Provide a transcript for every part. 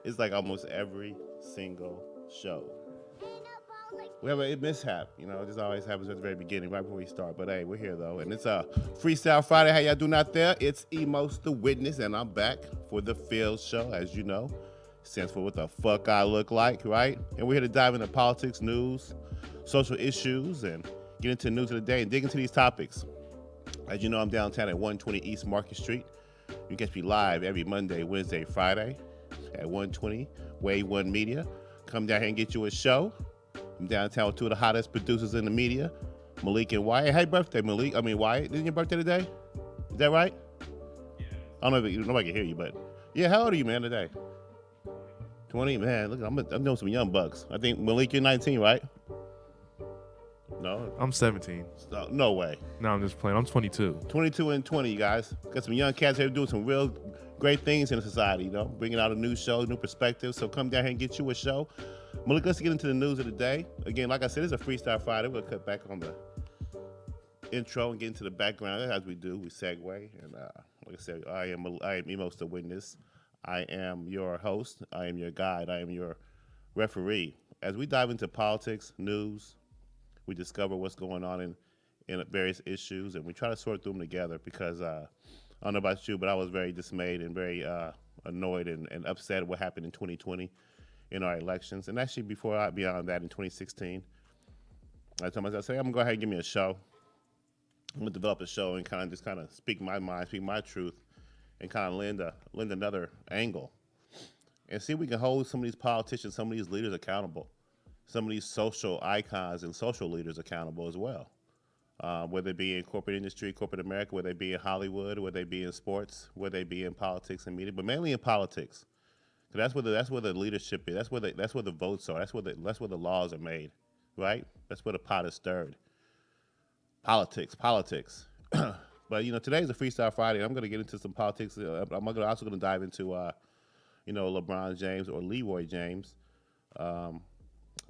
It's like almost every single show. We have a mishap, you know. This always happens at the very beginning, right before we start. But hey, we're here though, and it's a Freestyle Friday. How y'all doing out there? It's Emos the Witness, and I'm back for the Field Show, as you know. Stands for what the fuck I look like, right? And we're here to dive into politics, news, social issues, and get into the news of the day and dig into these topics. As you know, I'm downtown at 120 East Market Street. You can catch me live every Monday, Wednesday, Friday at 120 Wave One Media. Come down here and get you a show. I'm downtown with two of the hottest producers in the media, Malik and Wyatt. Hey, birthday, Malik. I mean, Wyatt. Isn't your birthday today? Is that right? I don't know if nobody can hear you, but yeah, how old are you, man, today? 20, man. Look, I'm doing some young bucks. I think Malik, you're 19, right? No, I'm 17. no way. No, I'm just playing. I'm 22. 22 and 20, you guys. Got some young cats here doing some real great things in the society, you know, bringing out a new show, new perspectives. So come down here and get you a show. Malik, let's get into the news of the day. Again, like I said, it's a Freestyle Friday. We'll cut back on the intro and get into the background as we do. We segue. And like I said, I am Emos the Witness. I am your host. I am your guide. I am your referee. As we dive into politics, news, we discover what's going on in various issues, and we try to sort through them together because I don't know about you, but I was very dismayed and very annoyed and upset at what happened in 2020 in our elections. And actually, beyond that, in 2016, I told myself, I'm going to go ahead and give me a show. I'm going to develop a show and kind of speak my mind, speak my truth, and kind of lend another angle. And see if we can hold some of these politicians, some of these leaders accountable, some of these social icons and social leaders accountable as well. Whether it be in corporate industry, corporate America, whether they be in Hollywood, whether they be in sports, whether they be in politics and media, but mainly in politics. That's where the leadership is. That's where the votes are. That's where the laws are made, right? That's where the pot is stirred. Politics. But today's a Freestyle Friday. I'm going to get into some politics. I'm also going to dive into LeBron James or Leroy James.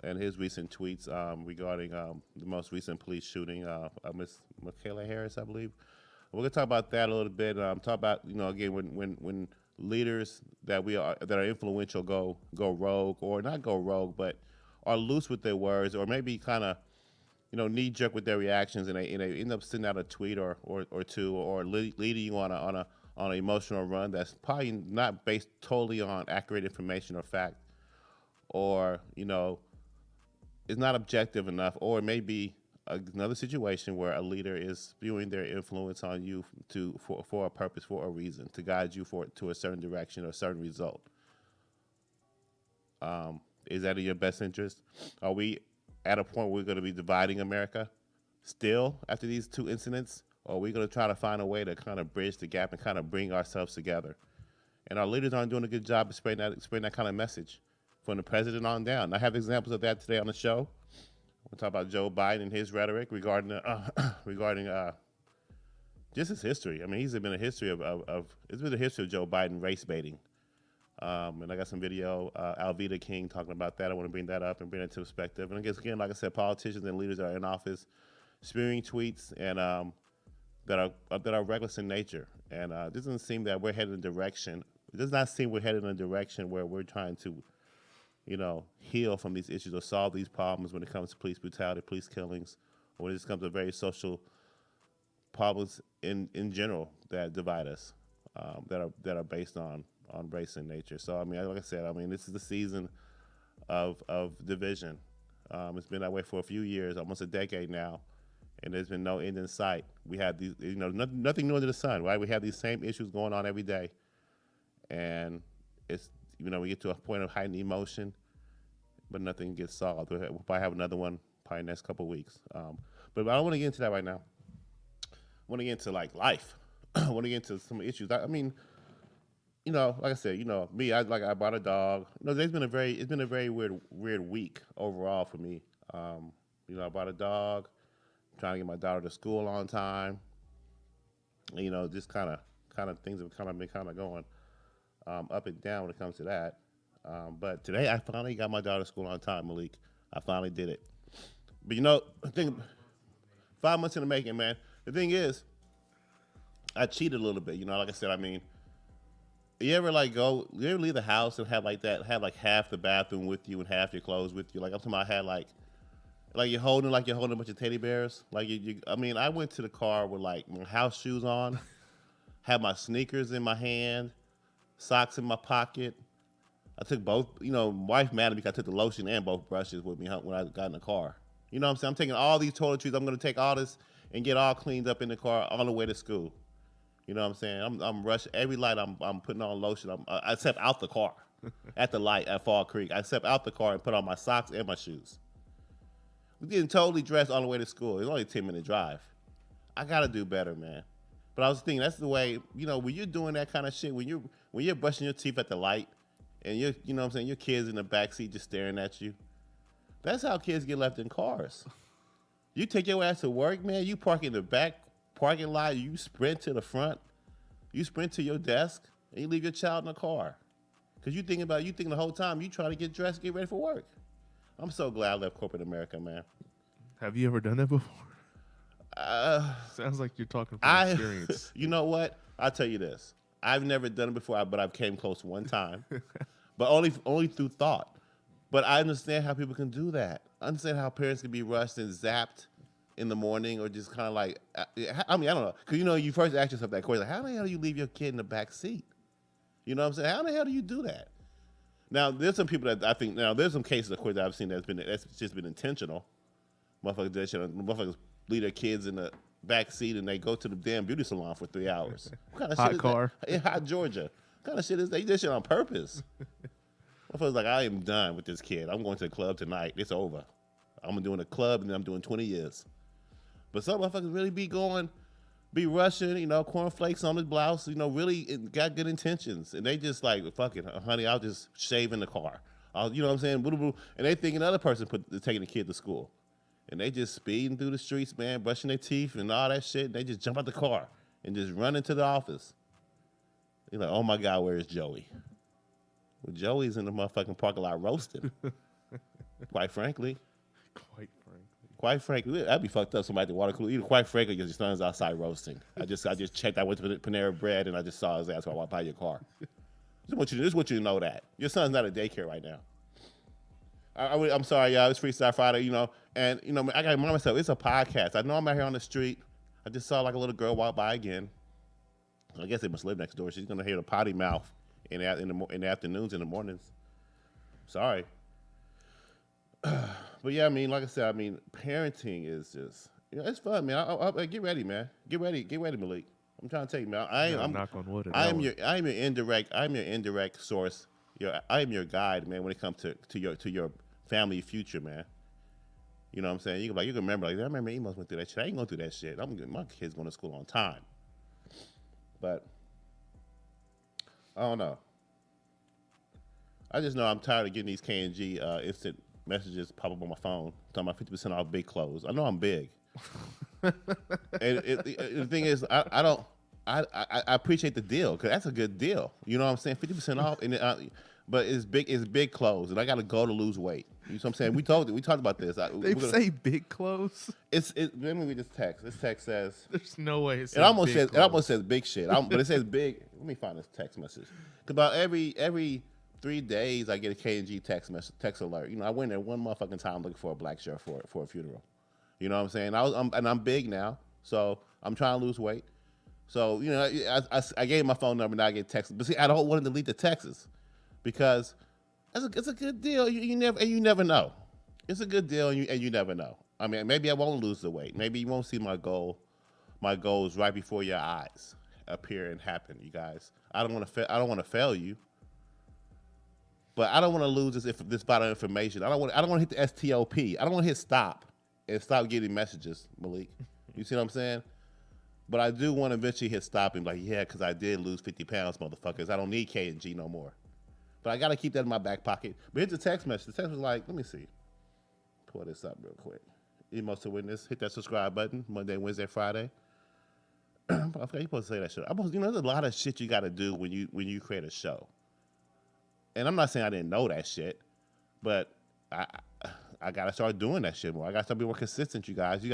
And his recent tweets regarding the most recent police shooting, Miss Michaela Harris, I believe. We're gonna talk about that a little bit. Talk about again when leaders that are influential go rogue, or not go rogue, but are loose with their words, or maybe kind of knee jerk with their reactions, and they end up sending out a tweet or two, or leading you on an emotional run that's probably not based totally on accurate information or fact, or is not objective enough, or it may be another situation where a leader is spewing their influence on you for a purpose, for a reason, to guide you to a certain direction or a certain result. Is that in your best interest? Are we at a point where we're going to be dividing America still after these two incidents? Or are we going to try to find a way to kind of bridge the gap and kind of bring ourselves together? And our leaders aren't doing a good job of spreading that kind of message from the president on down. I have examples of that today on the show. We'll talk about Joe Biden and his rhetoric regarding just his history. I mean, it's been a history of Joe Biden race baiting. And I got some video, Alveda King talking about that. I want to bring that up and bring it to perspective. And I guess, again, like I said, politicians and leaders that are in office spewing tweets and that are reckless in nature. And it doesn't seem that we're headed in a direction. It does not seem we're headed in a direction where we're trying to heal from these issues or solve these problems when it comes to police brutality, police killings, or when it comes to very social problems in general that divide us, that are based on race and nature. So, I mean, like I said, this is the season of division. It's been that way for a few years, almost a decade now, and there's been no end in sight. We have these, nothing new under the sun, right? We have these same issues going on every day, and it's we get to a point of heightened emotion, but nothing gets solved. We'll probably have another one probably next couple of weeks. But I don't want to get into that right now. I want to get into like life. I want to get into some issues. I mean, like I said, me, I bought a dog. It's been a very weird week overall for me. I bought a dog, trying to get my daughter to school on time. Just kind of things have been going up and down when it comes to that. But today I finally got my daughter to school on time, Malik. I finally did it. But the thing, 5 months in the making, man. The thing is, I cheated a little bit. Like I said, you ever leave the house and have half the bathroom with you and half your clothes with you? Like I'm talking about, I had like you're holding a bunch of teddy bears. I went to the car with my house shoes on, had my sneakers in my hand, socks in my pocket. I took both, wife mad at me because I took the lotion and both brushes with me when I got in the car. You know what I'm saying? I'm taking all these toiletries. I'm going to take all this and get all cleaned up in the car on the way to school. You know what I'm saying? I'm rushing. Every light I'm putting on lotion. I step out the car at the light at Fall Creek. I step out the car and put on my socks and my shoes. We're getting totally dressed on the way to school. It's only a 10-minute drive. I got to do better, man. But I was thinking that's the way, when you're doing that kind of shit, when you're brushing your teeth at the light, and you know what I'm saying, your kids in the back seat just staring at you. That's how kids get left in cars. You take your ass to work, man. You park in the back parking lot. You sprint to the front. You sprint to your desk, and you leave your child in the car. Because you thinking the whole time you trying to get dressed, get ready for work. I'm so glad I left corporate America, man. Have you ever done that before? Sounds like you're talking from experience. You know what? I'll tell you this. I've never done it before, but I've came close one time. But only through thought. But I understand how people can do that. I understand how parents can be rushed and zapped in the morning or just kind of like, I mean, I don't know. Because, you first ask yourself that question, like, how the hell do you leave your kid in the back seat? You know what I'm saying? How the hell do you do that? Now, there's some people that I think, there's some cases, of course, that I've seen that's just been intentional. Motherfuckers leave their kids in the back seat and they go to the damn beauty salon for 3 hours. What kind of hot shit car. Is that? In hot Georgia. What kind of shit is that? You did shit on purpose. Motherfuckers like, I am done with this kid. I'm going to the club tonight. It's over. I'm doing a club and then I'm doing 20 years. But some motherfuckers really be rushing, cornflakes on his blouse, really got good intentions. And they just like, fuck it, honey, I'll just shave in the car. You know what I'm saying? And they think another person taking the kid to school. And they just speeding through the streets, man, brushing their teeth and all that shit. And they just jump out the car and just run into the office. You're like, oh my God, where is Joey? Well, Joey's in the motherfucking parking lot roasting. Quite frankly. Quite frankly, that'd be fucked up. Somebody at the water cooler. Either quite frankly, because your son's outside roasting. I just checked. I went to Panera Bread and I just saw his ass while I walked by your car. Just want you to know that your son's not at daycare right now. I'm sorry, y'all. It's Freestyle Friday, and I got to remind myself it's a podcast. I know I'm out here on the street. I just saw like a little girl walk by again. I guess they must live next door. She's gonna hear the potty mouth in the afternoons and the mornings. Sorry. But yeah, like I said, parenting is just, it's fun, man. I get ready, man. Get ready, Malik. I'm trying to tell you, man. I'm knock on wood. I am your indirect source. I am your guide, man. When it comes to your family future, man. You know what I'm saying? You can remember, I remember emos went through that shit. I ain't going through that shit. My kids going to school on time. But I don't know. I just know I'm tired of getting these K&G instant messages pop up on my phone talking about 50% off big clothes. I know I'm big. And the thing is, I appreciate the deal because that's a good deal. You know what I'm saying? 50% off, but it's big clothes, and I got to go to lose weight. You know what I'm saying? We talked about this. They say big clothes. Let me read this text. This text says, "There's no way." It almost says big shit, but it says big. Let me find this text message. About every 3 days, I get a K&G text alert. I went there one motherfucking time looking for a black shirt for a funeral. You know what I'm saying? I'm big now, so I'm trying to lose weight. So I gave my phone number, now I get texts. But see, I don't want to delete the texts because it's a good deal. You never know. It's a good deal, and you never know. Maybe I won't lose the weight. Maybe you won't see my goals right before your eyes appear and happen. You guys, I don't want to fail you. But I don't want to lose this vital information. I don't want to hit the STOP. I don't want to hit stop and stop getting messages, Malik. You see what I'm saying? But I do want to eventually hit stop and be like, yeah, because I did lose 50 pounds, motherfuckers. I don't need K&G no more. But I got to keep that in my back pocket. But here's the text message. The text was like, let me see. Pull this up real quick. Emos to witness. Hit that subscribe button. Monday, Wednesday, Friday. Okay, you're supposed to say that shit. There's a lot of shit you got to do when you create a show. And I'm not saying I didn't know that shit, but I got to start doing that shit more. I got to start being more consistent, you guys.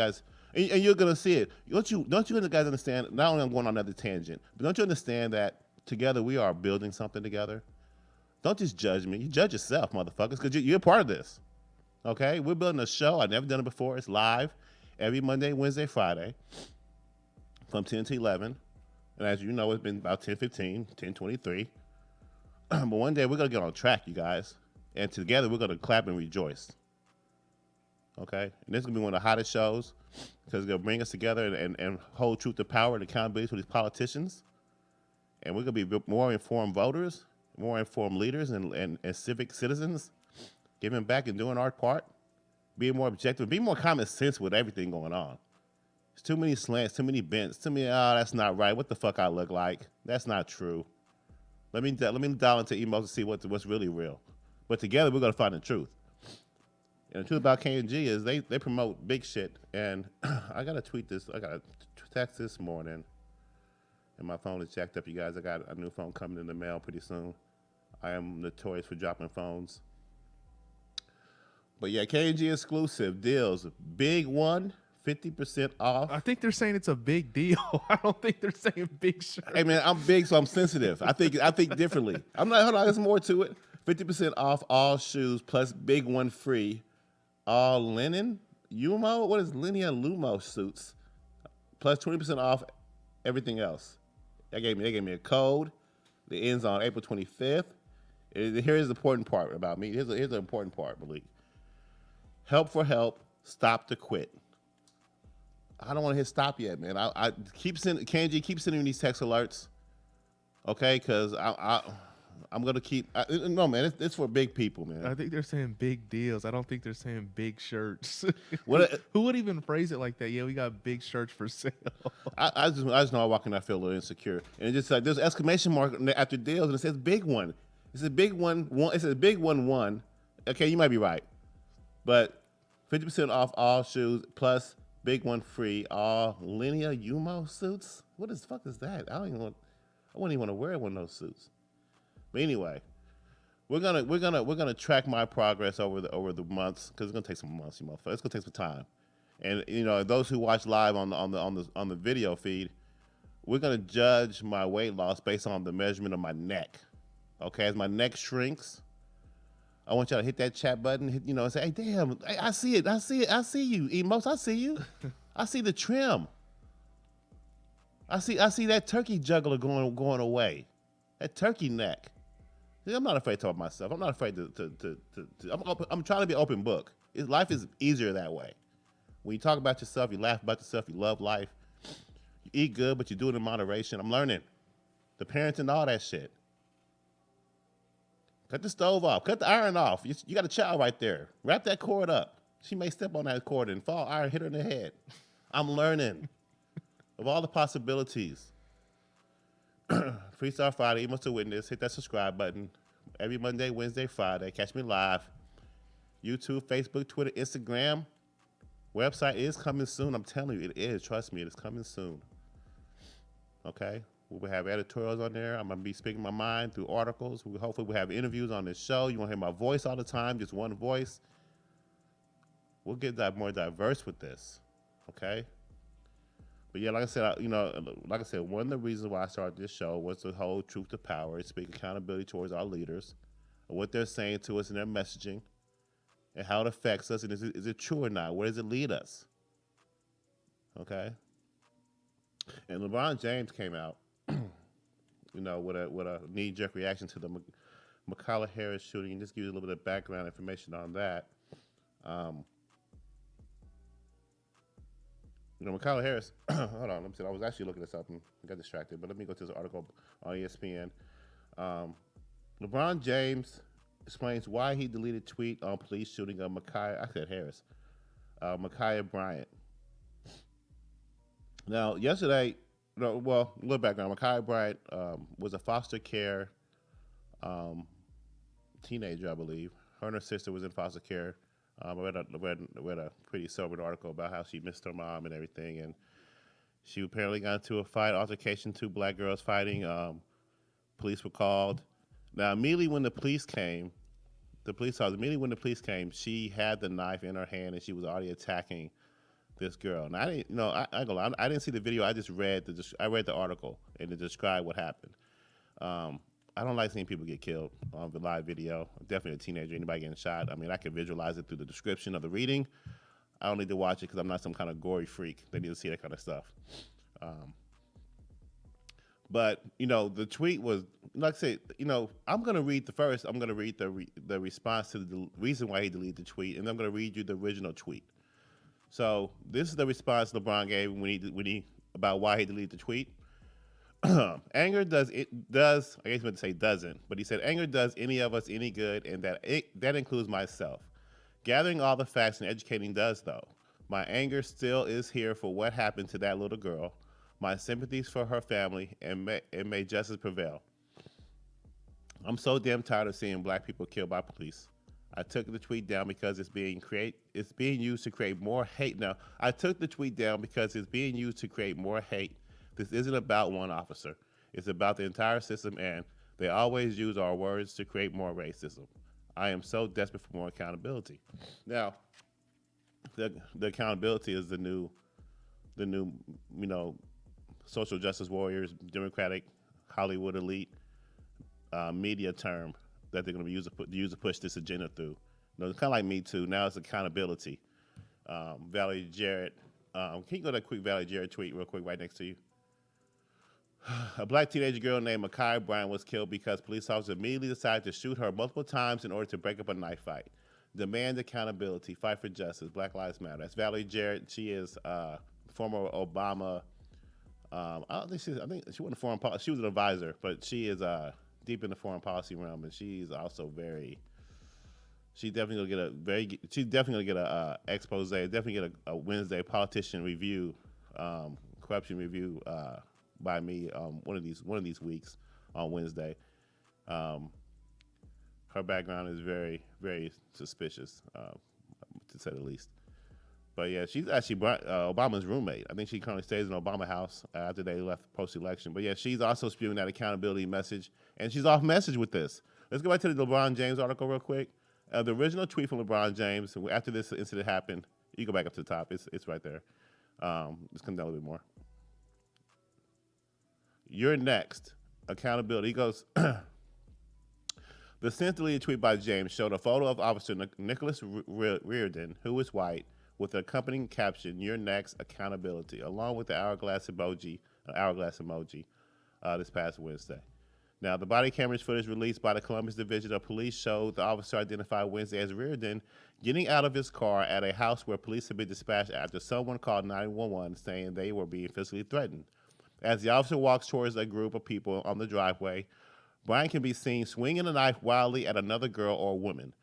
And you're going to see it. Don't you guys understand? Not only I'm going on another tangent, but don't you understand that together we are building something together? Don't just judge me. You judge yourself, motherfuckers, because you're part of this. Okay? We're building a show. I've never done it before. It's live every Monday, Wednesday, Friday from 10 to 11. And as you know, it's been about 10:15, 10:23. But one day we're going to get on track, you guys. And together we're going to clap and rejoice. Okay? And this is going to be one of the hottest shows because it's going to bring us together and hold truth to power and accountability for these politicians. And we're going to be more informed voters, more informed leaders and civic citizens, giving back and doing our part, being more objective, being more common sense with everything going on. There's too many slants, too many bents, too many, that's not right. What the fuck I look like? That's not true. let me dial into emails to see what's really real. But together we're gonna find the truth. And the truth about K&G is they promote big shit. And I got to tweet this. I got a text this morning. And my phone is jacked up, you guys. I got a new phone coming in the mail pretty soon. I am notorious for dropping phones. But yeah, K&G exclusive deals. Big one, 50% off. I think they're saying it's a big deal. I don't think they're saying big shirt. Hey man, I'm big, so I'm sensitive. I think differently. I'm not. Hold on, there's more to it. 50% off all shoes plus big one free. All linen, Umo. What is Linea Lumo suits? Plus 20% off everything else. They gave me a code. It ends on April 25th. Here's the important part about me. Here's the important part, Malik. Help for help. Stop to quit. I don't want to hit stop yet, man. I keep sending K&G keep sending me these text alerts. Okay, because I'm gonna keep. No, man, it's for big people, man. I think they're saying big deals. I don't think they're saying big shirts. What? Who would even phrase it like that? Yeah, we got big shirts for sale. I just know I walk in, I feel a little insecure, and it just like there's an exclamation mark after deals, and it says big one. It's a big one. It says big one. Okay, you might be right, but 50% off all shoes plus big one free. All Linea Umo suits. What the fuck is that? I wouldn't even want to wear one of those suits. But anyway, we're gonna track my progress over the months because it's gonna take some months, you motherfucker. It's gonna take some time, and those who watch live on the video feed, we're gonna judge my weight loss based on the measurement of my neck. Okay, as my neck shrinks, I want y'all to hit that chat button, and say, "Hey, damn, I see it, I see you, Emos, I see you, I see the trim, I see that turkey juggler going away, that turkey neck." I'm not afraid to talk about myself. I'm not afraid to I'm trying to be an open book. Life is easier that way. When you talk about yourself, you laugh about yourself, you love life, you eat good, but you do it in moderation. I'm learning. The parenting, all that shit. Cut the stove off. Cut the iron off. You got a child right there. Wrap that cord up. She may step on that cord and fall. Iron hit her in the head. I'm learning of all the possibilities. Freestyle Friday, you must have witnessed. Hit that subscribe button. Every Monday, Wednesday, Friday. Catch me live. YouTube, Facebook, Twitter, Instagram. Website is coming soon. I'm telling you, it is. Trust me, it is coming soon. Okay? We will have editorials on there. I'm going to be speaking my mind through articles. Hopefully we'll have interviews on this show. You won't hear my voice all the time, just one voice. We'll get more diverse with this. Okay? But yeah, like I said, one of the reasons why I started this show was to hold truth to power and speak accountability towards our leaders and what they're saying to us in their messaging and how it affects us and is it true or not? Where does it lead us? Okay. And LeBron James came out, with a knee-jerk reaction to the McCalla Harris shooting, and just give you a little bit of background information on that. McCalla Harris, hold on, let me see. I was actually looking at something. I got distracted, but let me go to this article on ESPN. LeBron James explains why he deleted tweet on police shooting of Ma'Khia Bryant. Now, yesterday, a little background. Ma'Khia Bryant was a foster care teenager, I believe. Her and her sister was in foster care. I read a pretty sobering article about how she missed her mom and everything, and she apparently got into a altercation, two black girls fighting. Police were called. Now, immediately when the police came, she had the knife in her hand and she was already attacking this girl. And I didn't see the video. I just read the article and it described what happened. I don't like seeing people get killed on the live video. Definitely a teenager, anybody getting shot. I mean, I can visualize it through the description of the reading. I don't need to watch it because I'm not some kind of gory freak. They need to see that kind of stuff. But the tweet was, like I said, I'm going to read the response to the reason why he deleted the tweet, and I'm going to read you the original tweet. So this is the response LeBron gave when he about why he deleted the tweet. Anger does, I guess he meant to say doesn't, but he said anger does any of us any good, and that includes myself. Gathering all the facts and educating does, though. My anger still is here for what happened to that little girl. My sympathies for her family, and may justice prevail. I'm so damn tired of seeing black people killed by police. I took the tweet down because it's being used to create more hate. Now, I took the tweet down because it's being used to create more hate. This isn't about one officer. It's about the entire system, and they always use our words to create more racism. I am so desperate for more accountability. Now, the accountability is the new you know social justice warriors, Democratic Hollywood elite media term that they're going to use to push this agenda through. It's kind of like Me Too. Now it's accountability. Valerie Jarrett. Can you go to that quick Valerie Jarrett tweet real quick right next to you? A black teenage girl named Makai Bryant was killed because police officers immediately decided to shoot her multiple times in order to break up a knife fight. Demand accountability. Fight for justice. Black Lives Matter. That's Valerie Jarrett. She is former Obama. I don't think she's. I think she wasn't a foreign policy. She was an advisor, but she is deep in the foreign policy realm, and she's also very. She's definitely gonna get a very. She's definitely gonna get a expose. Definitely get a Wednesday politician review, corruption review by me one of these weeks on Wednesday. Her background is very very suspicious, to say the least. But yeah, she's actually Obama's roommate. I think she currently stays in Obama house after they left post-election. But yeah, she's also spewing that accountability message, and she's off message with this. Let's go back to the LeBron James article real quick. The original tweet from LeBron James after this incident happened. You go back up to the top. It's right there. Just come down a little bit more. You're next. Accountability. He goes. The since deleted tweet by James showed a photo of Officer Nicholas Reardon, who is white, with the accompanying caption, "Your next accountability," along with the hourglass emoji, this past Wednesday. Now, the body cameras footage released by the Columbus Division of Police showed the officer identified Wednesday as Reardon getting out of his car at a house where police had been dispatched after someone called 911 saying they were being physically threatened. As the officer walks towards a group of people on the driveway, Brian can be seen swinging a knife wildly at another girl or woman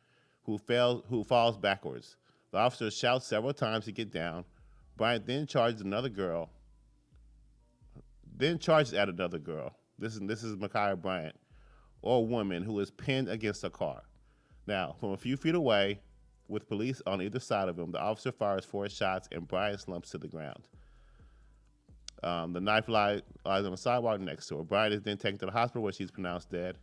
who falls backwards. The officer shouts several times to get down. Bryant then charges at another girl. This is Micaiah Bryant, or a woman who is pinned against a car. Now, from a few feet away, with police on either side of him, the officer fires 4 shots and Bryant slumps to the ground. The knife lies on the sidewalk next to her. Bryant is then taken to the hospital where she's pronounced dead.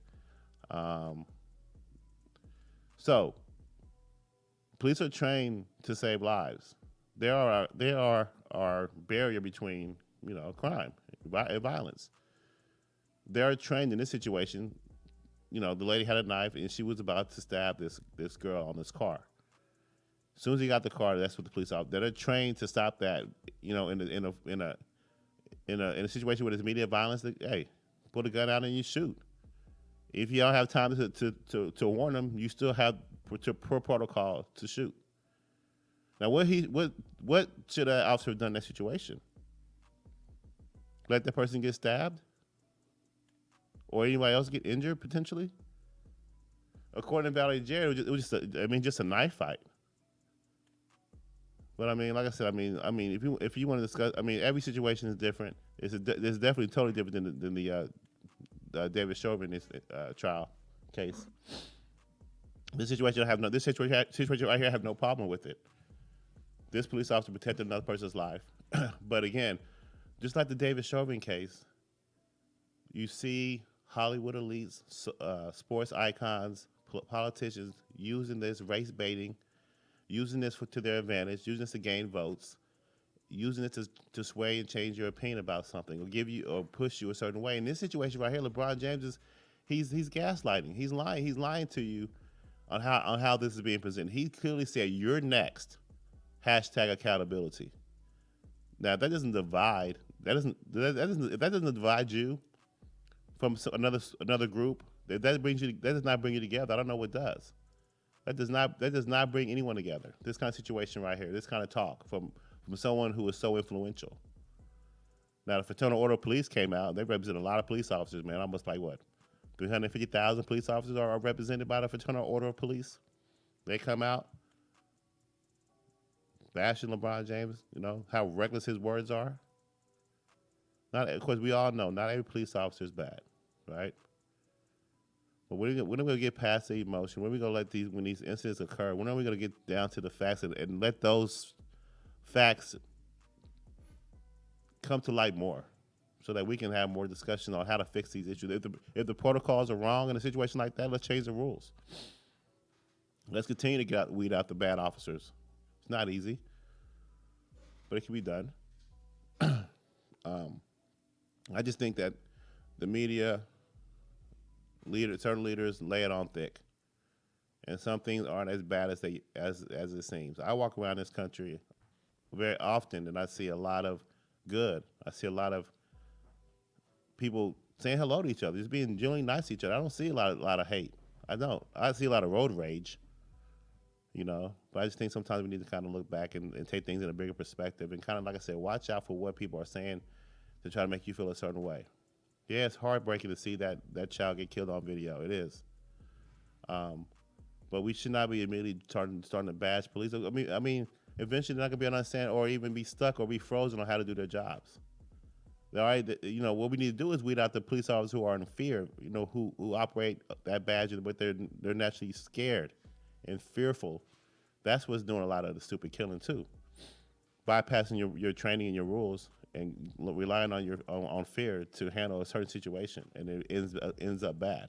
So, police are trained to save lives. They are our barrier between crime and violence. They're trained in this situation. The lady had a knife and she was about to stab this girl on this car. As soon as he got the car, that's what the police are. They're trained to stop that. In a situation where there's immediate violence, hey, pull the gun out and you shoot. If you don't have time to warn them, you still have per protocol to shoot. Now, what should an officer have done in that situation? Let the person get stabbed, or anybody else get injured potentially? According to Valerie Jarrett, it was just a knife fight. But like I said, if you want to discuss, every situation is different. It's definitely totally different than the David Chauvin trial case. This situation right here, I have no problem with it. This police officer protected another person's life. But again, just like the David Chauvin case, you see Hollywood elites, sports icons, politicians using this race baiting, using this to their advantage, using this to gain votes, using it to sway and change your opinion about something, or give you or push you a certain way. In this situation right here, LeBron James he's gaslighting. He's lying. He's lying to you on how this is being presented. He clearly said, "You're next." Hashtag accountability. Now that doesn't divide. That doesn't divide you from another group. That does not bring you together. I don't know what does. That does not bring anyone together. This kind of situation right here. This kind of talk from someone who is so influential. Now the Fraternal Order of Police came out. They represent a lot of police officers, man. Almost like 350,000 police officers are represented by the Fraternal Order of Police. They come out bashing LeBron James, how reckless his words are. Of course, we all know not every police officer is bad, right? But when are we gonna get past the emotion? When are we gonna let when these incidents occur? When are we gonna get down to the facts and let those facts come to light more, so that we can have more discussion on how to fix these issues? If the protocols are wrong in a situation like that, let's change the rules. Let's continue to weed out the bad officers. It's not easy, but it can be done. I just think that the media, certain leaders lay it on thick, and some things aren't as bad as it seems. I walk around this country very often, and I see a lot of good. I see a lot of people saying hello to each other, just being genuinely nice to each other. I don't see a lot of hate. I don't. I see a lot of road rage. But I just think sometimes we need to kind of look back and take things in a bigger perspective, and kind of, like I said, watch out for what people are saying to try to make you feel a certain way. Yeah, it's heartbreaking to see that child get killed on video. It is. But we should not be immediately starting to bash police. I mean, eventually they're not gonna be able to understand or even be stuck or be frozen on how to do their jobs. All right, what we need to do is weed out the police officers who are in fear. Who operate that badge, but they're naturally scared and fearful. That's what's doing a lot of the stupid killing too. Bypassing your training and your rules and relying on fear to handle a certain situation, and it ends up bad.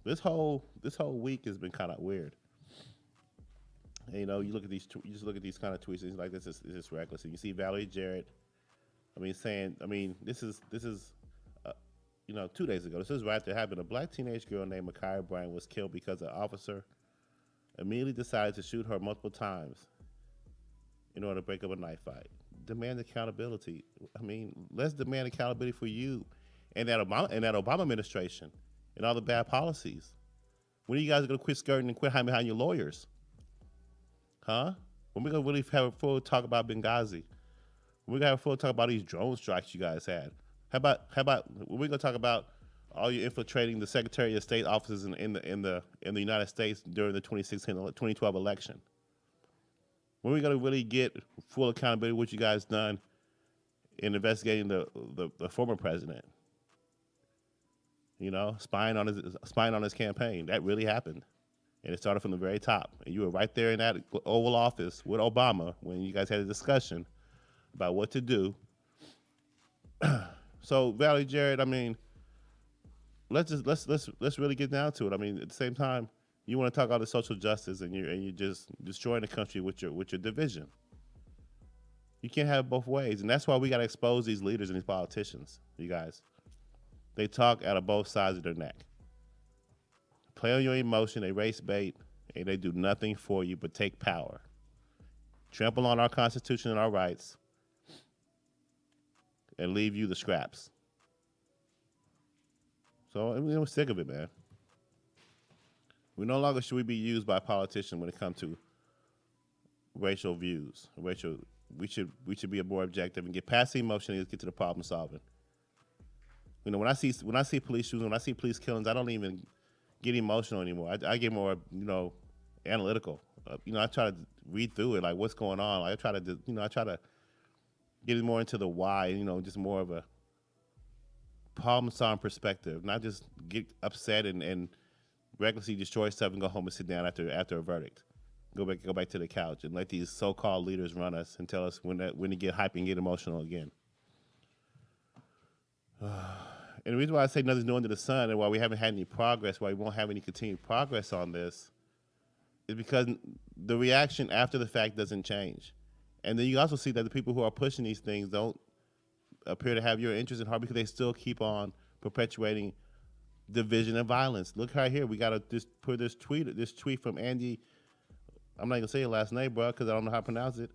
This whole week has been kind of weird. And, you look at these, you just look at these kind of tweets, and it's like, this is reckless. And you see Valerie Jarrett, saying, this is 2 days ago, this is right after it happened. A black teenage girl named Ma'Khia Bryant was killed because an officer immediately decided to shoot her multiple times in order to break up a knife fight. Demand accountability. Let's demand accountability for you and that Obama administration and all the bad policies. When are you guys going to quit skirting and quit hiding behind your lawyers? Huh? When we going to really have a full talk about Benghazi? When we going to have a full talk about these drone strikes you guys had? How about when we going to talk about all you infiltrating the Secretary of State offices in the United States during the 2012 election? When are we going to really get full accountability of what you guys done in investigating the former president? Spying on his campaign. That really happened. And it started from the very top. And you were right there in that Oval Office with Obama when you guys had a discussion about what to do. So Valerie Jarrett, let's really get down to it. At the same time, you want to talk all the social justice, and you're just destroying the country with your division. You can't have it both ways, and that's why we got to expose these leaders and these politicians. You guys, they talk out of both sides of their neck. Play on your emotion, they race bait, and they do nothing for you but take power. Trample on our Constitution and our rights, and leave you the scraps. So we're sick of it, man. We no longer should we be used by politicians when it comes to racial views. We should be more objective and get past the emotion and get to the problem solving. When I see police shootings, when I see police killings, I don't even get emotional anymore. I get more analytical. I try to read through it, like what's going on. Like I try to get more into the why. Just more of a problem-solving perspective, not just get upset and recklessly destroy stuff and go home and sit down after a verdict. Go back to the couch and let these so-called leaders run us and tell us when to get hype and get emotional again. And the reason why I say nothing's new under the sun and why we haven't had any progress, why we won't have any continued progress on this, is because the reaction after the fact doesn't change. And then you also see that the people who are pushing these things don't appear to have your interest in heart because they still keep on perpetuating division and violence. Look right here. We got to just put this tweet from Andy. I'm not going to say your last name, bro, because I don't know how to pronounce it.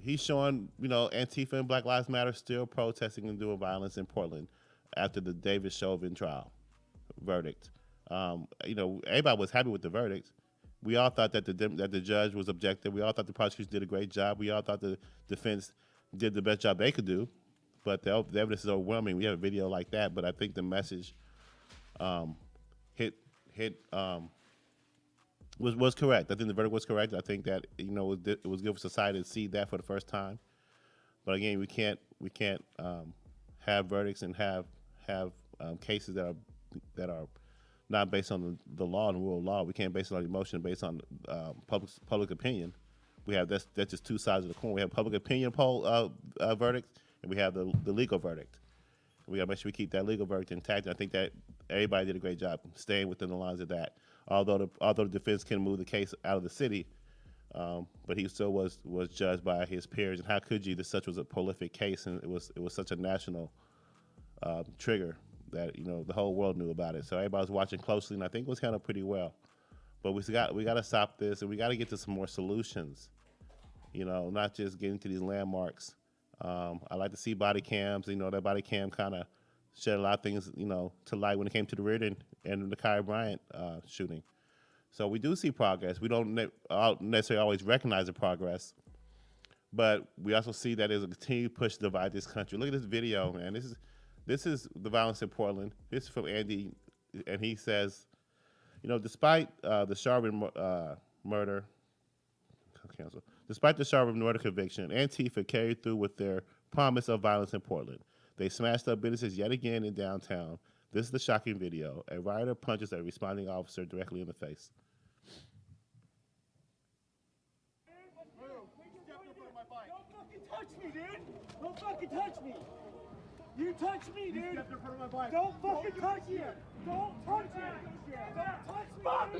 He's showing, Antifa and Black Lives Matter still protesting and doing violence in Portland after the David Chauvin trial verdict. Everybody was happy with the verdict. We all thought that the judge was objective. We all thought the prosecution did a great job. We all thought the defense did the best job they could do. But the evidence is overwhelming. We have a video like that, but I think the message was correct. I think the verdict was correct. I think that it was good for society to see that for the first time. But again, we can't have verdicts and have cases that are not based on the law and the rule of law. We can't base it on emotion, based on public opinion. We have that's just two sides of the coin. We have public opinion poll verdicts, and we have the legal verdict. We got to make sure we keep that legal verdict intact. And I think that everybody did a great job staying within the lines of that. Although the defense can move the case out of the city, but he still was judged by his peers. And how could you? This such was a prolific case, and it was such a national trigger that the whole world knew about it. So everybody was watching closely, and I think it was kind of pretty well. But we got to stop this, and we got to get to some more solutions. Not just getting to these landmarks. I like to see body cams. That body cam kind of shed a lot of things, to light when it came to the Reardon and the Kai Bryant shooting. So we do see progress. We don't necessarily always recognize the progress, but we also see that there's a continued push to divide this country. Look at this video, man. This is the violence in Portland. This is from Andy, and he says, despite the Sharvin murder, cancel. Despite the Sharvin murder conviction, Antifa carried through with their promise of violence in Portland. They smashed up businesses yet again in downtown. This is the shocking video. A rioter punches a responding officer directly in the face. Don't fucking touch me, dude! Don't fucking touch me! You touch me, dude! You stepped in front of my bike. Don't fucking touch me! Don't touch me! Don't touch me! Fuck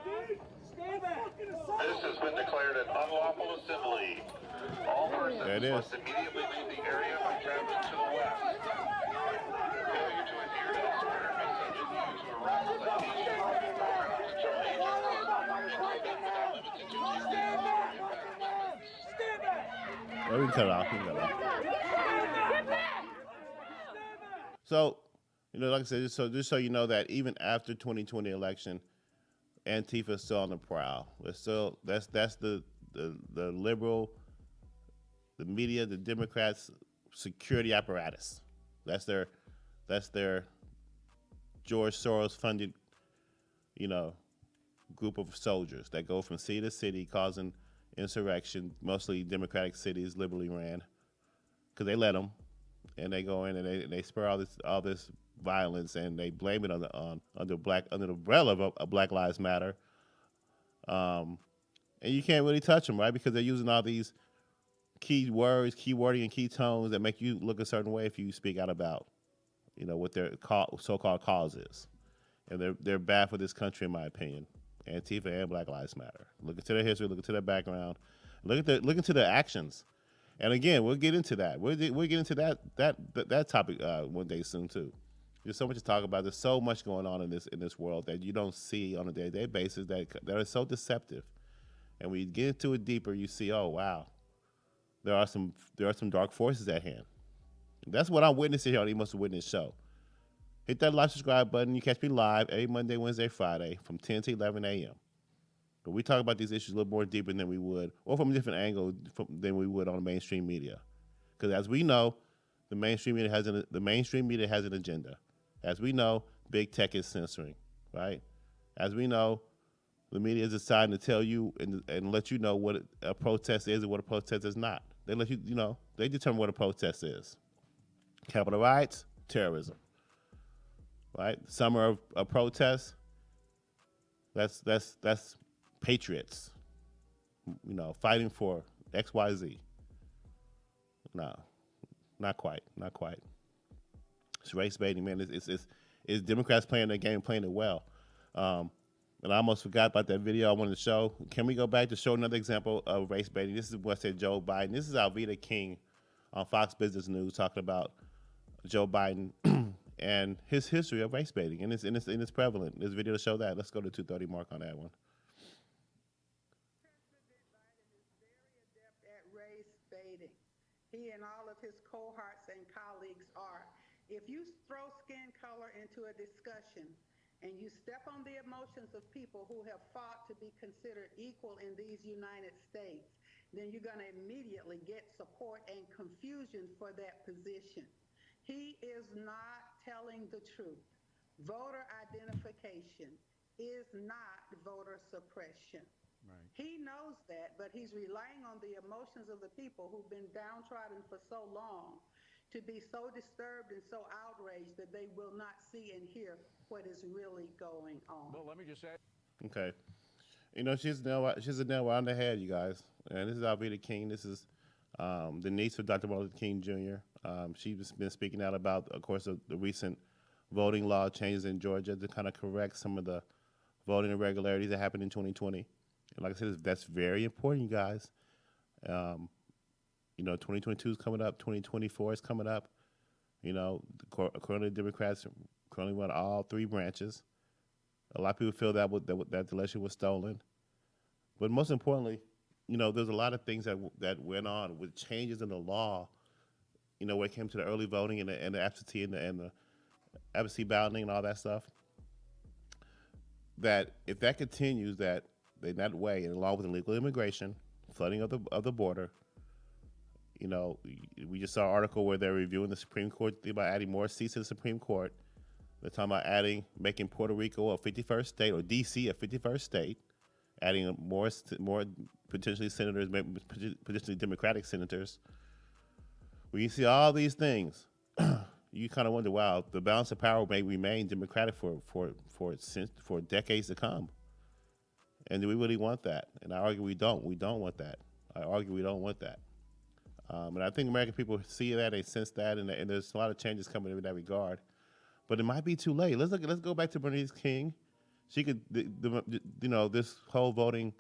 you! Stay back! This has been declared an unlawful assembly. All persons must immediately leave the area by traveling to the west. Failure to adhere to this order may subject you to arrest, citation, criminal termination, without limited to 2 years. Oh, we can cut it off. So, like I said, just so you know that even after 2020 election, Antifa is still on the prowl. That's the liberal, the media, the Democrats' security apparatus. That's their George Soros funded, group of soldiers that go from city to city causing insurrection, mostly Democratic cities, liberally ran, because they let them, and they go in and they spur all this violence, and they blame it under the umbrella of Black Lives Matter, and you can't really touch them, right? Because they're using all these key words, key wording, and key tones that make you look a certain way if you speak out about, what their so-called cause is, and they're bad for this country, in my opinion. Antifa and Black Lives Matter. Look into their history, look into their background, look into their actions. And again, we'll get into that. We'll get into that topic one day soon too. There's so much to talk about. There's so much going on in this world that you don't see on a day-to-day basis that are so deceptive. And when you get into it deeper, you see, oh wow, there are some dark forces at hand. That's what I'm witnessing here on the Must Witness show. Hit that like, subscribe button. You catch me live every Monday, Wednesday, Friday from 10 to 11 a.m. But we talk about these issues a little more deeper than we would, or from a different angle than we would on the mainstream media. Because as we know, the mainstream media has an agenda. As we know, big tech is censoring, right? As we know, the media is deciding to tell you and let you know what a protest is and what a protest is not. They let they determine what a protest is. Capitol riots, terrorism. Right? Summer of protests, that's patriots, fighting for XYZ. No, not quite. It's race baiting, man. It's Democrats playing their game, playing it well. And I almost forgot about that video I wanted to show. Can we go back to show another example of race baiting? This is what said Joe Biden. This is Alveda King on Fox Business News talking about Joe Biden and his history of race baiting, and it's prevalent. There's a video to show that. Let's go to 2:30 mark on that one. President Biden is very adept at race baiting. He and all of his cohorts and colleagues are. If you throw skin color into a discussion and you step on the emotions of people who have fought to be considered equal in these United States, then you're going to immediately get support and confusion for that position. He is not telling the truth. Voter identification is not voter suppression. Right. He knows that, but he's relying on the emotions of the people who've been downtrodden for so long. to be so disturbed and so outraged that they will not see and hear what is really going on. Well, let me just say. Okay. She's a nail right on the head, you guys. And this is Alveda King. This is the niece of Dr. Martin Luther King Jr. She's been speaking out about, of course, the recent voting law changes in Georgia to kind of correct some of the voting irregularities that happened in 2020. And like I said, that's very important, you guys. 2022 is coming up. 2024 is coming up. Currently, Democrats currently run all three branches. A lot of people feel that the election was stolen. But most importantly, there's a lot of things that went on with changes in the law, when it came to the early voting and the absentee and the absentee balloting and all that stuff. That if that continues, that in that way, and along with illegal immigration, flooding of the border, we just saw an article where they're reviewing the Supreme Court about adding more seats to the Supreme Court. They're talking about making Puerto Rico a 51st state, or D.C. a 51st state, adding more potentially senators, potentially Democratic senators. When you see all these things, you kind of wonder, wow, the balance of power may remain Democratic for decades to come. And do we really want that? And I argue we don't. We don't want that. And I think American people see that, they sense that, and there's a lot of changes coming in that regard. But it might be too late. Let's go back to Bernice King. She could, this whole voting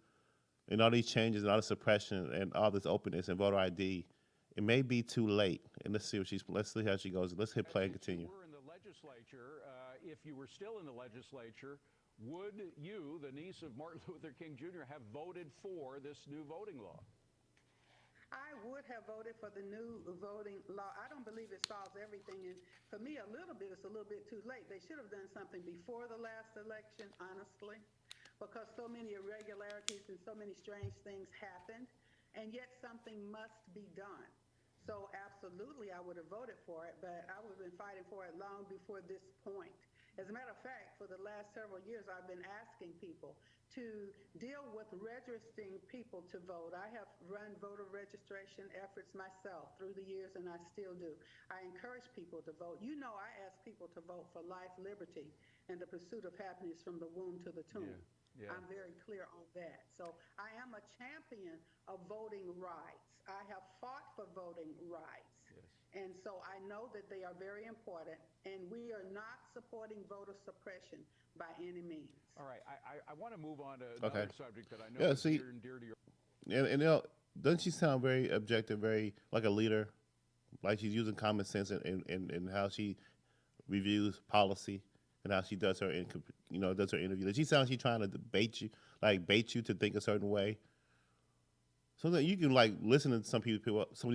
and all these changes and all the suppression and all this openness and voter ID, it may be too late. And let's see how she goes. Let's hit play and continue. If you were in the legislature, if you were still in the legislature, would you, the niece of Martin Luther King Jr., have voted for this new voting law? I would have voted for the new voting law. I don't believe it solves everything. And for me, it's a little bit too late. They should have done something before the last election, honestly, because so many irregularities and so many strange things happened, and yet something must be done. So absolutely, I would have voted for it, but I would have been fighting for it long before this point. As a matter of fact, for the last several years, I've been asking people to deal with registering people to vote. I have run voter registration efforts myself through the years, and I still do. I encourage people to vote. I ask people to vote for life, liberty, and the pursuit of happiness from the womb to the tomb. Yeah. I'm very clear on that. So I am a champion of voting rights. I have fought for voting rights. Yes. And so I know that they are very important, and we are not supporting voter suppression by any means. All right, I want to move on to another subject that I know is near and dear to your... And doesn't she sound very objective, very like a leader, like she's using common sense in how she reviews policy and how she does her interview. Does she sound like she's trying to bait you to think a certain way? So that you can listen to some of these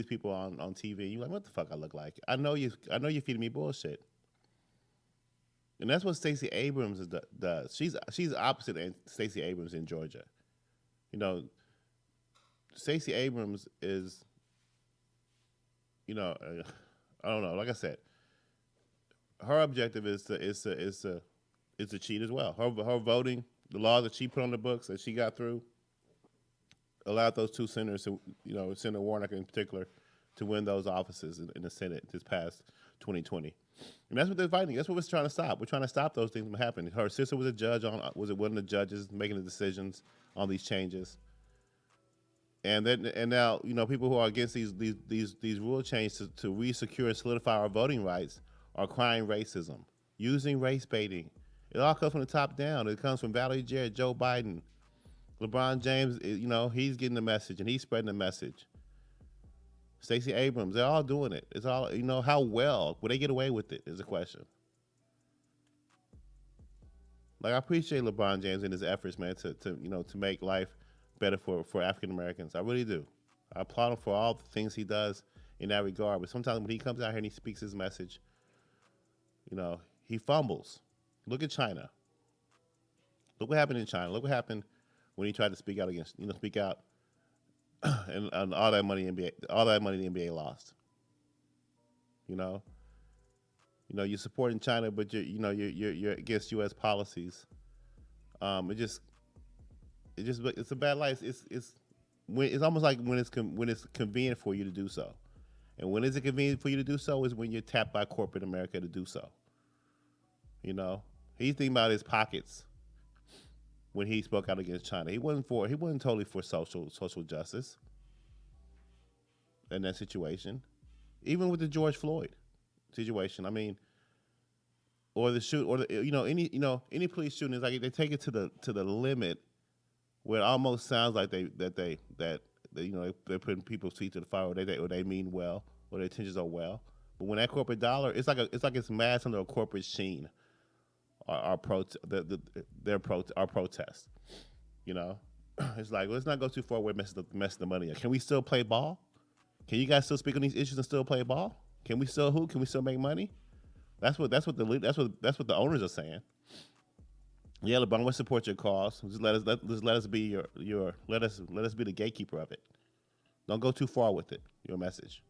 people on TV, and you're like, what the fuck I look like? I know you're feeding me bullshit. And that's what Stacey Abrams does. She's opposite of Stacey Abrams in Georgia. Stacey Abrams is, I don't know. Like I said, her objective is to cheat as well. Her voting, the laws that she put on the books that she got through, allowed those two senators, Senator Warnock in particular, to win those offices in the Senate this past 2020. And that's what they're fighting. That's what we're trying to stop. We're trying to stop those things from happening. Her sister was one of the judges making the decisions on these changes. And now, people who are against these rule changes to re-secure and solidify our voting rights are crying racism, using race baiting. It all comes from the top down. It comes from Valerie Jarrett, Joe Biden, LeBron James. He's getting the message and he's spreading the message. Stacey Abrams, they're all doing it. It's all, how well will they get away with it is the question. I appreciate LeBron James and his efforts, man, to make life better for African Americans. I really do. I applaud him for all the things he does in that regard. But sometimes when he comes out here and he speaks his message, he fumbles. Look at China. Look what happened in China. Look what happened when he tried to speak out and all that money the NBA lost. You're supporting China, but you're against U.S. policies. It's a bad life. It's almost like when it's convenient for you to do so, And when is it convenient for you to do so? Is when you're tapped by corporate America to do so. You know, he's thinking about his pockets when he spoke out against China. He wasn't totally for social justice in that situation. Even with the George Floyd situation, I mean, or the shoot, or the, any police shooting is like they take it to the limit where it almost sounds like they're putting people's feet to the fire, or they mean well, or their intentions are well. But when that corporate dollar, it's like it's masked under a corporate sheen. Our protest. You know, it's like, let's not go too far where messing the money up. Can we still play ball? Can you guys still speak on these issues and still play ball? Can we still hoop? Can we still make money? That's what the owners are saying. Yeah, LeBron, we'll support your cause. Just let us be let us be the gatekeeper of it. Don't go too far with it. Your message.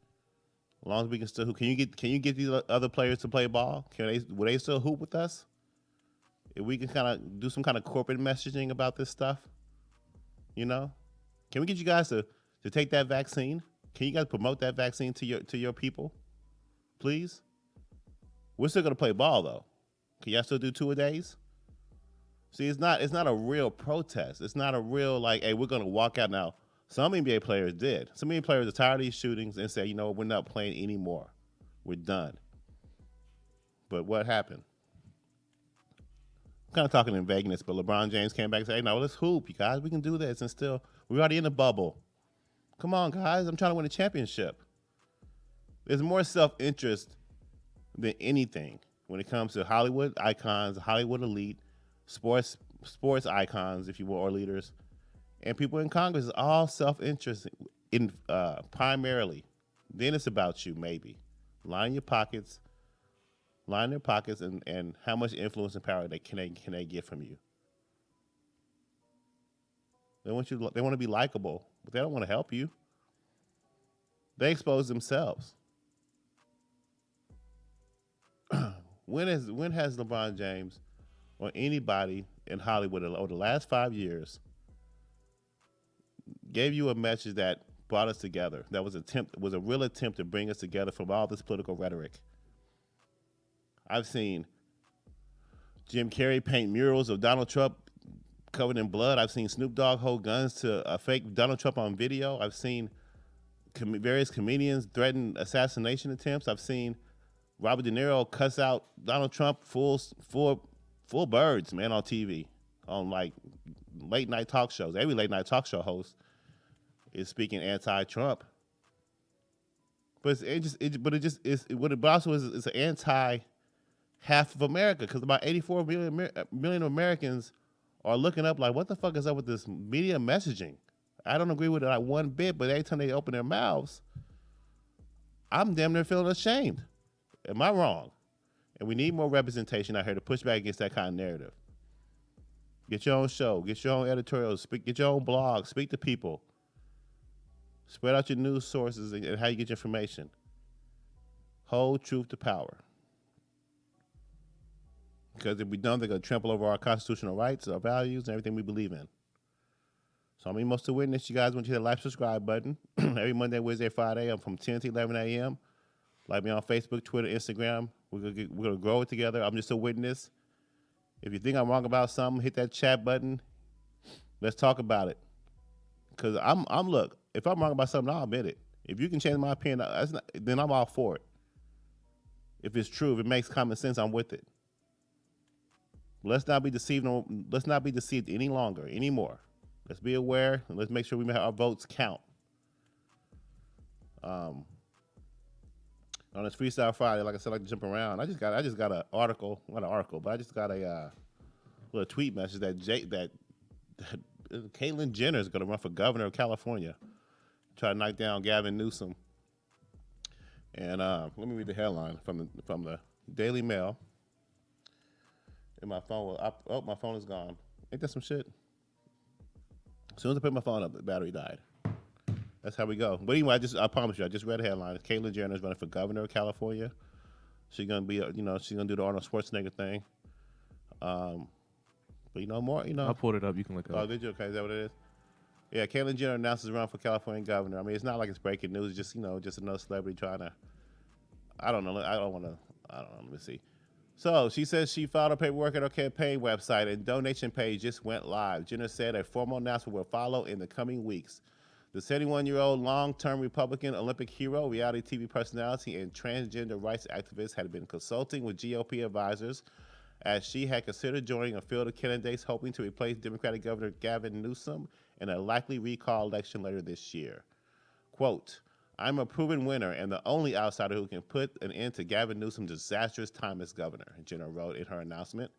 As long as we can still hoop. Can you get these other players to play ball? Will they still hoop with us? If we can kind of do some kind of corporate messaging about this stuff, you know, can we get you guys to take that vaccine? Can you guys promote that vaccine to your people, please? We're still gonna play ball though. Can y'all still do 2-a-days? See, it's not a real protest. It's not a real like, hey, we're gonna walk out now. Some NBA players did. Some NBA players are tired of these shootings and say, you know what, we're not playing anymore. We're done. But what happened? I'm kind of talking in vagueness, but LeBron James came back and said, hey, no, let's hoop, you guys. We can do this. And still, we're already in the bubble. Come on, guys. I'm trying to win a championship. There's more self-interest than anything when it comes to Hollywood icons, Hollywood elite, sports icons, if you will, or leaders, and people in Congress. Is all self-interest in primarily. Then it's about you, maybe. Line their pockets, and how much influence and power can they get from you. They want to be likable, but they don't want to help you. They expose themselves. When has LeBron James or anybody in Hollywood over the last 5 years gave you a message that brought us together? That was a real attempt to bring us together from all this political rhetoric. I've seen Jim Carrey paint murals of Donald Trump covered in blood. I've seen Snoop Dogg hold guns to a fake Donald Trump on video. I've seen various comedians threaten assassination attempts. I've seen Robert De Niro cuss out Donald Trump full birds, man, on TV, on like late night talk shows. Every late night talk show host is speaking anti-Trump. But it also is an anti half of America, because about 84 million Americans are looking up like, what the fuck is up with this media messaging? I don't agree with it like one bit, but every time they open their mouths, I'm damn near feeling ashamed. Am I wrong? And we need more representation out here to push back against that kind of narrative. Get your own show, get your own editorials, get your own blog, speak to people. Spread out your news sources and how you get your information. Hold truth to power. Because if we don't, they're going to trample over our constitutional rights, our values, and everything we believe in. So I'm Emos to Witness. You guys want to hit the like, subscribe button. Every Monday, Wednesday, Friday, I'm from 10 to 11 a.m. Like me on Facebook, Twitter, Instagram. We're gonna grow it together. I'm just a witness. If you think I'm wrong about something, hit that chat button. Let's talk about it. Because look, if I'm wrong about something, I'll admit it. If you can change my opinion, then I'm all for it. If it's true, if it makes common sense, I'm with it. Let's not be deceived. Let's not be deceived any longer, anymore. Let's be aware, and let's make sure we make our votes count. On this Freestyle Friday, like I said, I like to jump around. I just got an article, not an article, but I just got a little tweet message that Caitlyn Jenner is going to run for governor of California, try to knock down Gavin Newsom. And let me read the headline from the Daily Mail. And my phone my phone is gone. Ain't that some shit? As soon as I put my phone up, the battery died. That's how we go. But anyway, I promise you, I just read the headline. Caitlyn Jenner is running for governor of California. She's gonna be, she's gonna do the Arnold Schwarzenegger thing. But more, I pulled it up. You can look it up. Oh, did you? Okay, is that what it is? Yeah, Caitlyn Jenner announces run for California governor. I mean, it's not like it's breaking news. Just just another celebrity trying to. I don't know. I don't want to. I don't know. Let me see. So she says she filed her paperwork at her campaign website, and donation page just went live. Jenner said a formal announcement will follow in the coming weeks. The 71-year-old long-term Republican Olympic hero, reality TV personality, and transgender rights activist had been consulting with GOP advisors as she had considered joining a field of candidates hoping to replace Democratic Governor Gavin Newsom in a likely recall election later this year. Quote, I'm a proven winner and the only outsider who can put an end to Gavin Newsom's disastrous time as governor, Jenner wrote in her announcement.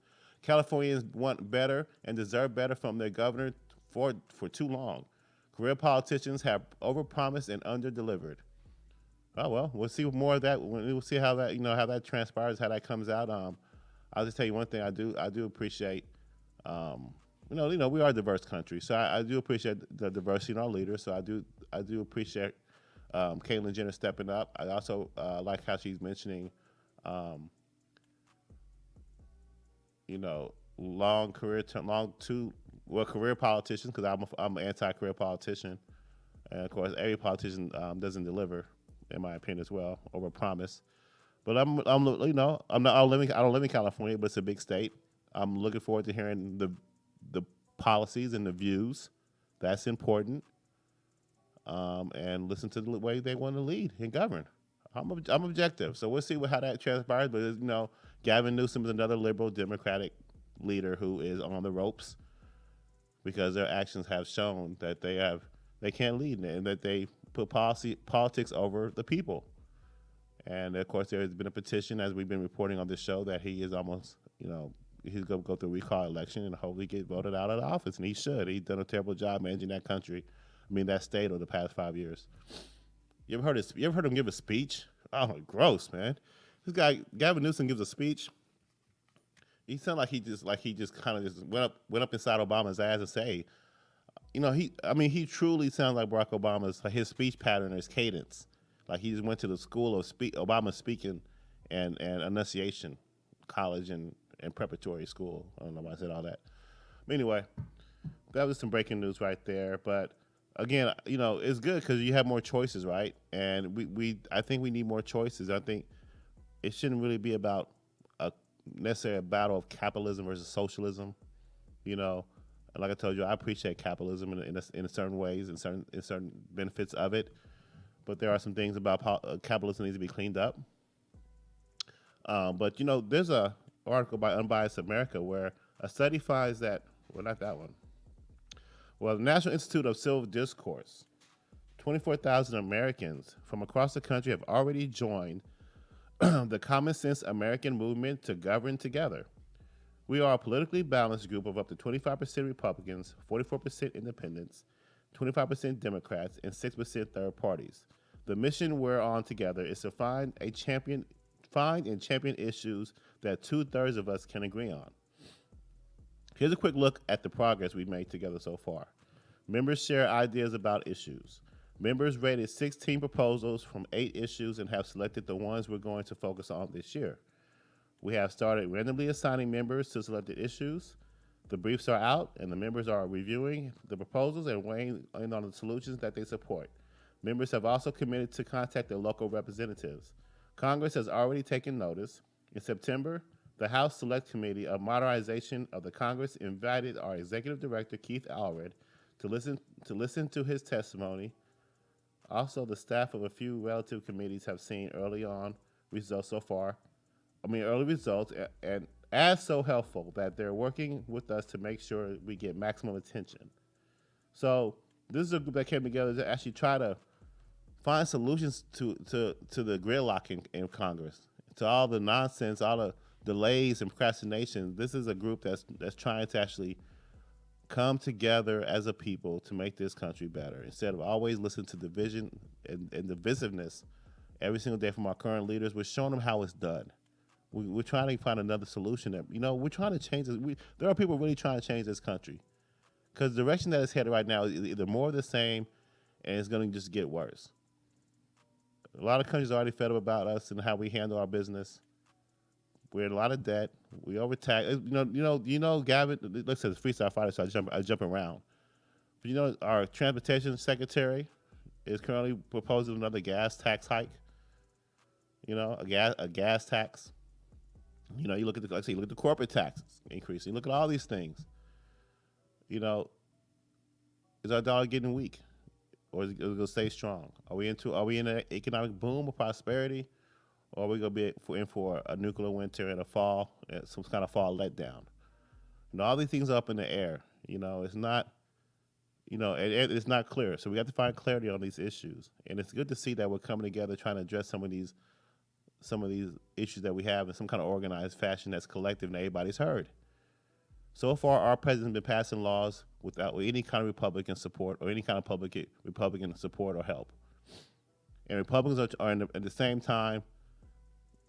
Californians want better and deserve better from their governor for too long. Career politicians have overpromised and underdelivered. Oh well, we'll see more of that. We'll see how that how that transpires, how that comes out. I'll just tell you one thing. I do appreciate. We are a diverse country, so I do appreciate the diversity in our leaders. So I do appreciate Caitlyn Jenner stepping up. I also like how she's mentioning, long career politicians, because I'm an anti-career politician, and of course every politician doesn't deliver, in my opinion as well, over promise. But I don't live in California, but it's a big state. I'm looking forward to hearing the policies and the views. That's important. And listen to the way they want to lead and govern. I'm objective, so we'll see how that transpires. But Gavin Newsom is another liberal Democratic leader who is on the ropes because their actions have shown that they can't lead and that they put politics over the people. And of course, there has been a petition, as we've been reporting on this show, that he is almost, he's going to go through a recall election and hopefully get voted out of the office. And he should. He's done a terrible job managing that country. That state over the past 5 years. You ever heard him give a speech? Oh, gross, man. This guy, Gavin Newsom, gives a speech. He sounds like he just kind of just went up inside Obama's ass and say, he truly sounds like Barack Obama's, his speech pattern, his cadence. Like he just went to the school of Obama speaking and enunciation, college and preparatory school. I don't know why I said all that. But anyway, that was some breaking news right there. But again, it's good because you have more choices, right? And I think we need more choices. I think it shouldn't really be about necessarily a battle of capitalism versus socialism. And like I told you, I appreciate capitalism in certain ways and certain benefits of it. But there are some things about capitalism that needs to be cleaned up. But there's a article by Unbiased America where a study finds that, well, not that one. Well, the National Institute of Civil Discourse, 24,000 Americans from across the country have already joined the Common Sense American movement to govern together. We are a politically balanced group of up to 25% Republicans, 44% independents, 25% Democrats, and 6% third parties. The mission we're on together is to find and champion issues that 2/3 of us can agree on. Here's a quick look at the progress we've made together so far. Members share ideas about issues. Members rated 16 proposals from 8 issues and have selected the ones we're going to focus on this year. We have started randomly assigning members to selected issues. The briefs are out, and the members are reviewing the proposals and weighing in on the solutions that they support. Members have also committed to contact their local representatives. Congress has already taken notice. In September, the House Select Committee of Modernization of the Congress invited our Executive Director, Keith Allred, to listen to his testimony. Also, the staff of a few relative committees have seen early results, and as so helpful that they're working with us to make sure we get maximum attention. So this is a group that came together to actually try to find solutions to the gridlock in Congress, to all the nonsense, all the delays and procrastination. This is a group that's trying to actually come together as a people to make this country better, instead of always listening to division and divisiveness every single day from our current leaders. We're showing them how it's done. We're trying to find another solution. That we're trying to change this. There are people really trying to change this country, because the direction that it's headed right now is either more of the same, and it's going to just get worse. A lot of countries are already fed up about us and how we handle our business. We're in a lot of debt. We overtax. Gavin. Let's say it's Freestyle Friday, so I jump around. But you know, our transportation secretary is currently proposing another gas tax hike. You know, a gas tax. You know, you look at like I say, you look at the corporate taxes increasing. You look at all these things. You know, is our dollar getting weak, or is it going to stay strong? Are we in an economic boom or prosperity, or are we going to be in for a nuclear winter and a fall, and some kind of fall letdown? You know, all these things are up in the air. You know, it's not. You know, it's not clear. So we have to find clarity on these issues, and it's good to see that we're coming together trying to address some of these issues that we have in some kind of organized fashion that's collective and everybody's heard. So far, our president's been passing laws with any kind of Republican support or any kind of Republican support or help. And Republicans are at the same time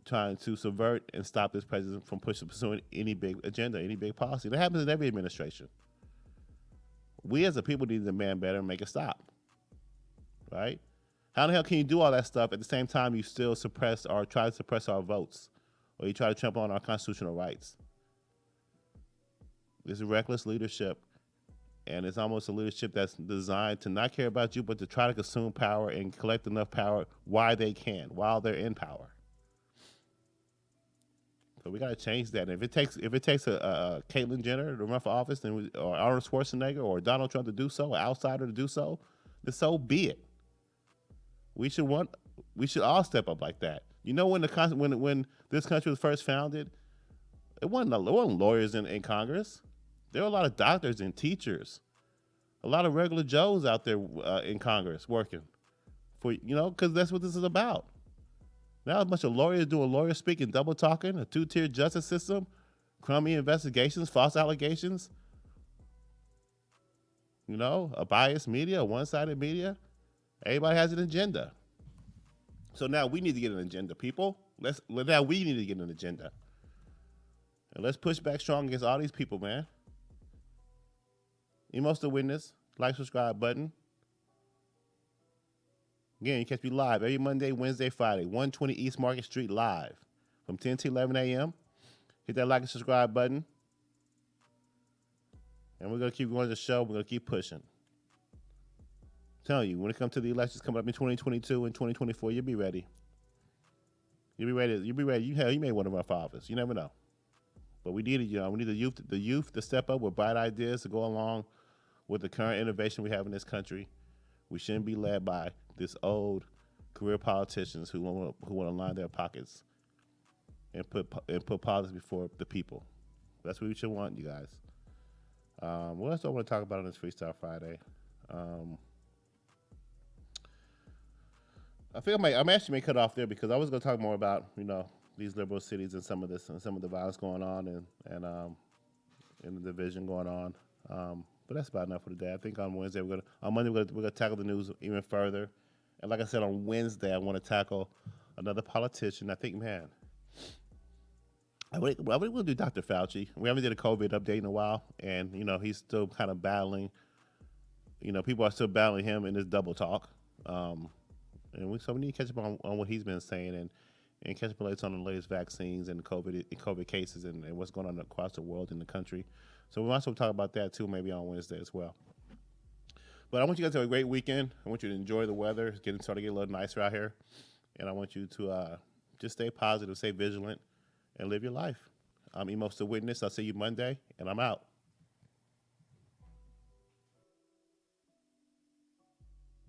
trying to subvert and stop this president from pursuing any big agenda, any big policy. That happens in every administration. We as a people need to demand better and make it stop. Right? How the hell can you do all that stuff at the same time you still suppress or try to suppress our votes, or you try to trample on our constitutional rights? This is reckless leadership, and it's almost a leadership that's designed to not care about you, but to try to consume power and collect enough power while they can, while they're in power. So we got to change that. And if it takes a Caitlyn Jenner to run for office, or Arnold Schwarzenegger, or Donald Trump to do so, an outsider to do so, then so be it. We should all step up like that. You know, when this country was first founded, it wasn't lawyers in Congress. There were a lot of doctors and teachers, a lot of regular Joes out there in Congress working for, you know, because that's what this is about. Now a bunch of lawyers doing lawyer speak and double talking, a two-tier justice system, crummy investigations, false allegations, you know, a biased media, a one-sided media. Everybody has an agenda. So now we need to get an agenda, people. Now we need to get an agenda. And let's push back strong against all these people, man. Emos to witness, like, subscribe button. Again, you catch me live every Monday, Wednesday, Friday, 120 East Market Street live from 10 to 11 a.m. Hit that like and subscribe button. And we're going to keep going to the show. We're going to keep pushing. I'm telling you, when it comes to the elections coming up in 2022 and 2024, you'll be ready. You'll be ready. You may want to run for office. You never know. But we need the youth to step up with bright ideas to go along with the current innovation we have in this country. We shouldn't be led by this old career politicians who want to line their pockets and put politics before the people. That's what we should want, you guys. What else do I want to talk about on this Freestyle Friday? I think I'm actually may cut off there because I was going to talk more about, you know, these liberal cities and some of this and some of the violence going on and the division going on. But that's about enough for today. I think on Monday we're gonna tackle the news even further. And like I said, on Wednesday I want to tackle another politician. I think, man, I would want to do Dr. Fauci. We haven't did a COVID update in a while, and you know he's still kind of battling. You know, people are still battling him in this double talk. So we need to catch up on what he's been saying and catch up on the latest vaccines and COVID cases and what's going on across the world in the country. So we might also talk about that too, maybe on Wednesday as well. But I want you guys to have a great weekend. I want you to enjoy the weather. It's starting to get a little nicer out here. And I want you to just stay positive, stay vigilant, and live your life. I'm Emos the Witness. I'll see you Monday, and I'm out.